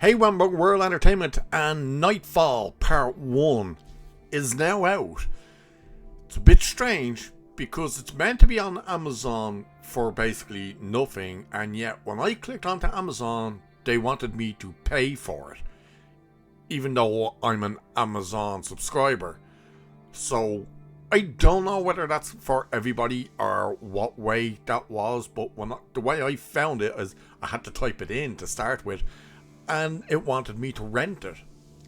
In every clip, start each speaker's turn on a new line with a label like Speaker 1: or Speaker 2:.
Speaker 1: Hey Wambug World Entertainment and Nightfall Part 1 is now out. It's a bit strange because it's meant to be on Amazon for basically nothing, and yet when I clicked onto Amazon they wanted me to pay for it, even though I'm an Amazon subscriber. So I don't know whether that's for everybody or what way that was, but the way I found it is I had to type it in to start with, and it wanted me to rent it.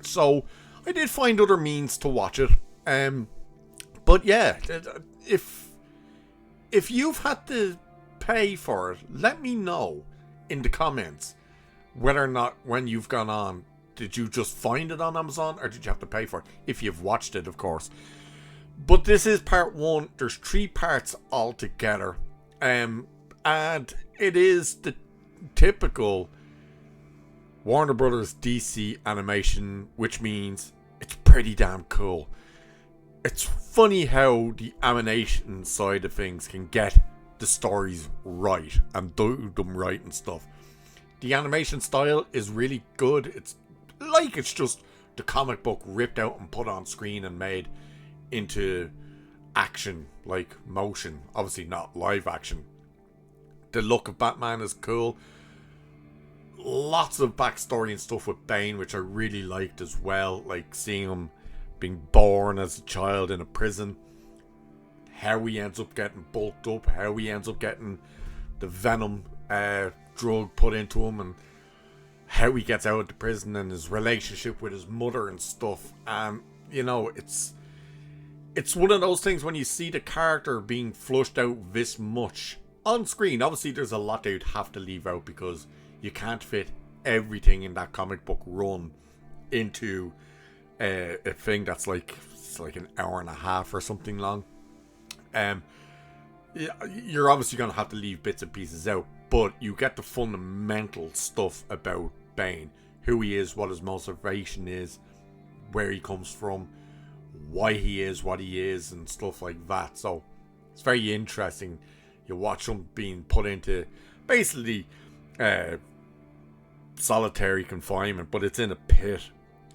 Speaker 1: So I did find other means to watch it. But yeah, if you've had to pay for it, let me know in the comments whether or not when you've gone on, did you just find it on Amazon or did you have to pay for it? If you've watched it, of course. But this is part 1. There's 3 parts altogether. And it is the typical Warner Brothers DC animation, which means it's pretty damn cool. It's funny how the animation side of things can get the stories right and do them right and stuff. The animation style is really good. It's just the comic book ripped out and put on screen and made into action, like motion. Obviously not live action. The look of Batman is cool. Lots of backstory and stuff with Bane, which I really liked as well, like seeing him being born as a child in a prison, how he ends up getting bulked up, how he ends up getting the venom drug put into him, and how he gets out of the prison, and his relationship with his mother and stuff. It's one of those things when you see the character being flushed out this much on screen. Obviously there's a lot they'd have to leave out because you can't fit everything in that comic book run into a thing that's like an hour and a half or something long. You're obviously going to have to leave bits and pieces out, but you get the fundamental stuff about Bane, who he is, what his motivation is, where he comes from, why he is what he is, and stuff like that. So it's very interesting. You watch him being put into basically solitary confinement, but it's in a pit,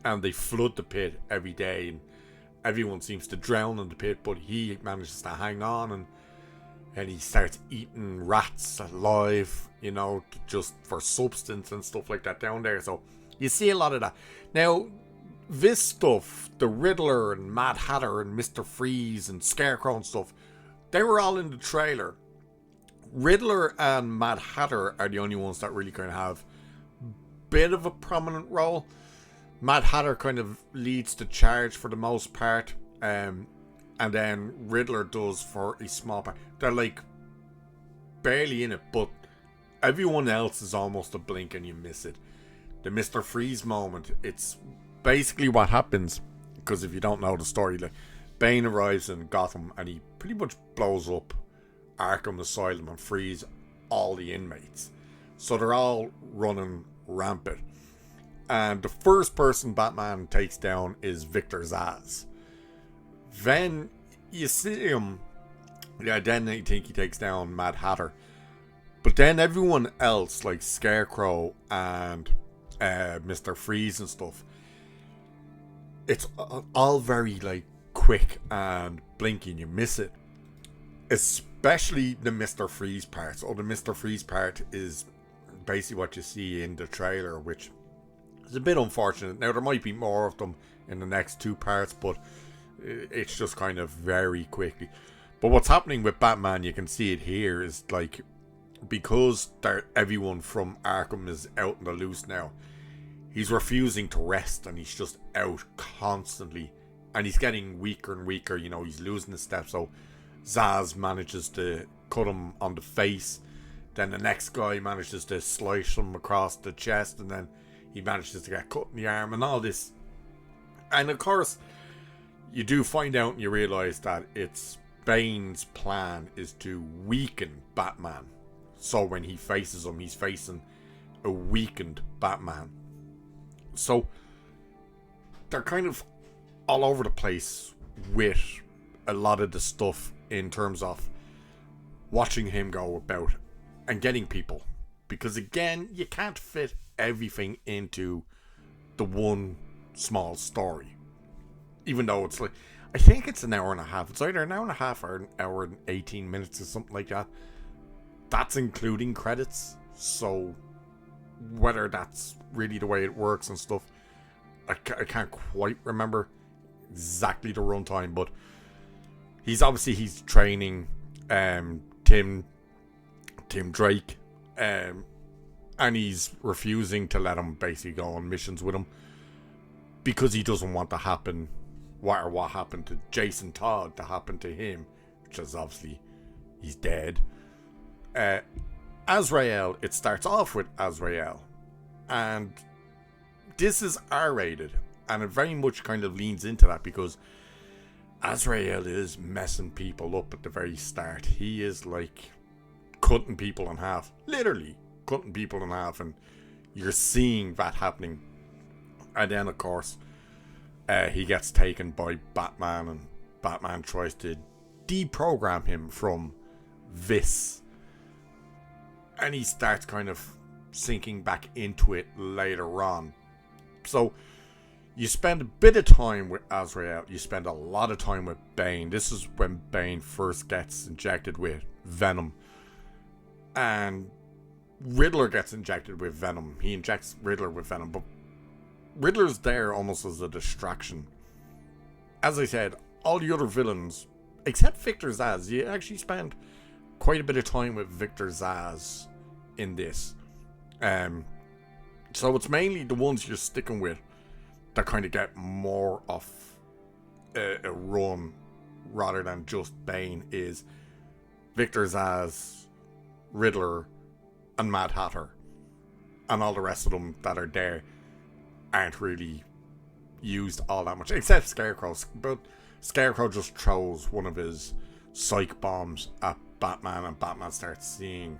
Speaker 1: and they flood the pit every day, and everyone seems to drown in the pit, but he manages to hang on, and he starts eating rats alive, just for substance and stuff like that down there. So you see a lot of that. Now, this stuff, the Riddler and Mad Hatter and Mr. Freeze and Scarecrow and stuff, they were all in the trailer. Riddler and Mad Hatter are the only ones that really kind of have bit of a prominent role. Mad Hatter kind of leads the charge for the most part, and then Riddler does for a small part. They're like barely in it, but everyone else is almost a blink and you miss it. The Mr. Freeze moment, it's basically what happens, because if you don't know the story, like, Bane arrives in Gotham and he pretty much blows up Arkham Asylum and frees all the inmates. So they're all running rampant. And the first person Batman takes down is Victor Zsasz. Then you see him, then you think he takes down Mad Hatter. But then everyone else, like Scarecrow and Mr. Freeze and stuff, it's all very like quick and blinky and you miss it. Especially the Mr. Freeze part. So the Mr. Freeze part is basically what you see in the trailer, which is a bit unfortunate. Now there might be more of them in the next 2 parts, but it's just kind of very quickly. But what's happening with Batman, you can see it here, is like, because everyone from Arkham is out in the loose now, he's refusing to rest and he's just out constantly, and he's getting weaker and weaker. He's losing his step. So Zsasz manages to cut him on the face, then the next guy manages to slice him across the chest, and then he manages to get cut in the arm and all this. And of course you do find out and you realise that it's Bane's plan is to weaken Batman. So when he faces him, he's facing a weakened Batman. So they're kind of all over the place with a lot of the stuff in terms of watching him go about and getting people. Because again, you can't fit everything into the one small story. Even though it's like, I think it's an hour and a half. It's either an hour and a half or an hour and 18 minutes or something like that. That's including credits. So whether that's really the way it works and stuff, I can't quite remember exactly the runtime. But he's training Tim Drake, and he's refusing to let him basically go on missions with him because he doesn't want to happen what happened to Jason Todd to happen to him, which is obviously he's dead. Azrael, it starts off with Azrael, and this is R-rated, and it very much kind of leans into that because Azrael is messing people up at the very start. He is like cutting people in half, literally cutting people in half, and you're seeing that happening. And then of course he gets taken by Batman, and Batman tries to deprogram him from this, and he starts kind of sinking back into it later on. So you spend a bit of time with Azrael, you spend a lot of time with Bane. This is when Bane first gets injected with Venom, and Riddler gets injected with Venom. He injects Riddler with Venom, but Riddler's there almost as a distraction. As I said, all the other villains, except Victor Zsasz, you actually spend quite a bit of time with Victor Zsasz in this. So it's mainly the ones you're sticking with that kind of get more of a run rather than just Bane, is Victor Zsasz, Riddler, and Mad Hatter. And all the rest of them that are there aren't really used all that much, except Scarecrow. But Scarecrow just throws one of his psych bombs at Batman, and Batman starts seeing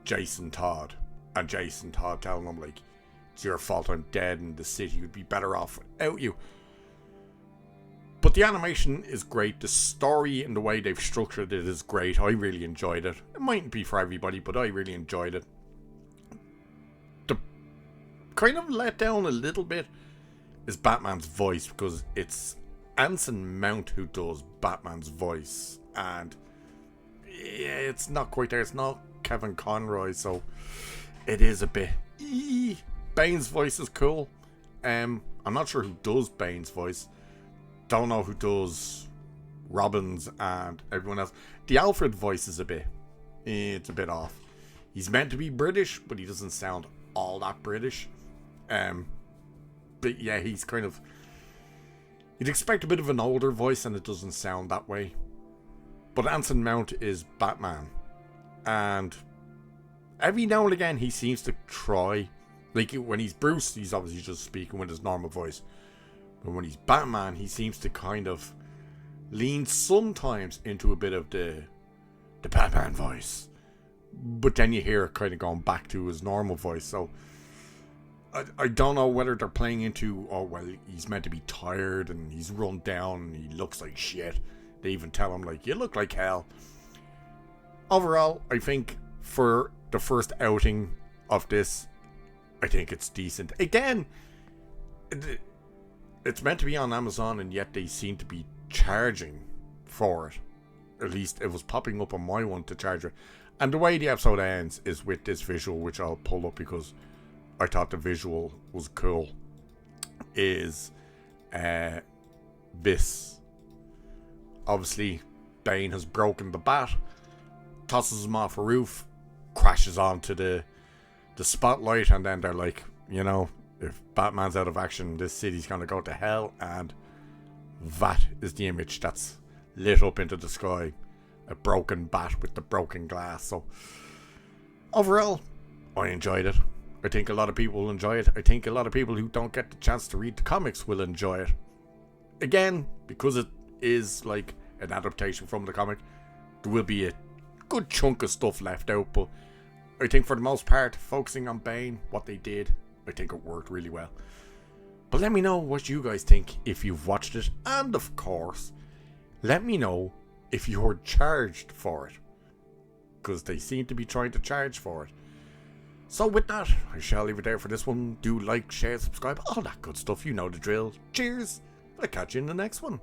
Speaker 1: Jason Todd, and Jason Todd telling him, like, it's your fault I'm dead in the city, you'd be better off without you. But the animation is great, the story and the way they've structured it is great. I really enjoyed it. It mightn't be for everybody, but I really enjoyed it. The kind of let down a little bit is Batman's voice, because it's Anson Mount who does Batman's voice, and yeah, it's not quite there. It's not Kevin Conroy, so it is a bit Bane's voice is cool. I'm not sure who does Bane's voice. Don't know who does Robin's and everyone else. The Alfred voice is it's a bit off. He's meant to be British, but he doesn't sound all that British. But yeah, he's kind of, you'd expect a bit of an older voice, and it doesn't sound that way. But Anson Mount is Batman, and every now and again he seems to try, like when he's Bruce, he's obviously just speaking with his normal voice, but when he's Batman, he seems to kind of lean sometimes into a bit of the Batman voice, but then you hear it kind of going back to his normal voice. So I don't know whether they're playing into, oh well, he's meant to be tired and he's run down and he looks like shit. They even tell him, like, you look like hell. Overall, I think for the first outing of this, I think it's decent. Again, it's meant to be on Amazon, and yet they seem to be charging for it. At least it was popping up on my one to charge it. And the way the episode ends is with this visual, which I'll pull up because I thought the visual was cool. Is this. Obviously, Bane has broken the bat, tosses him off a roof, crashes onto the spotlight, and then they're like, you know, if Batman's out of action, this city's gonna go to hell, and that is the image that's lit up into the sky. A broken bat with the broken glass. So, overall, I enjoyed it. I think a lot of people will enjoy it. I think a lot of people who don't get the chance to read the comics will enjoy it. Again, because it is like an adaptation from the comic, there will be a good chunk of stuff left out, but I think for the most part, focusing on Bane, what they did, I think it worked really well. But let me know what you guys think if you've watched it, and of course, let me know if you're charged for it, because they seem to be trying to charge for it. So with that, I shall leave it there for this one. Do like, share, subscribe, all that good stuff. You know the drill. Cheers. I'll catch you in the next one.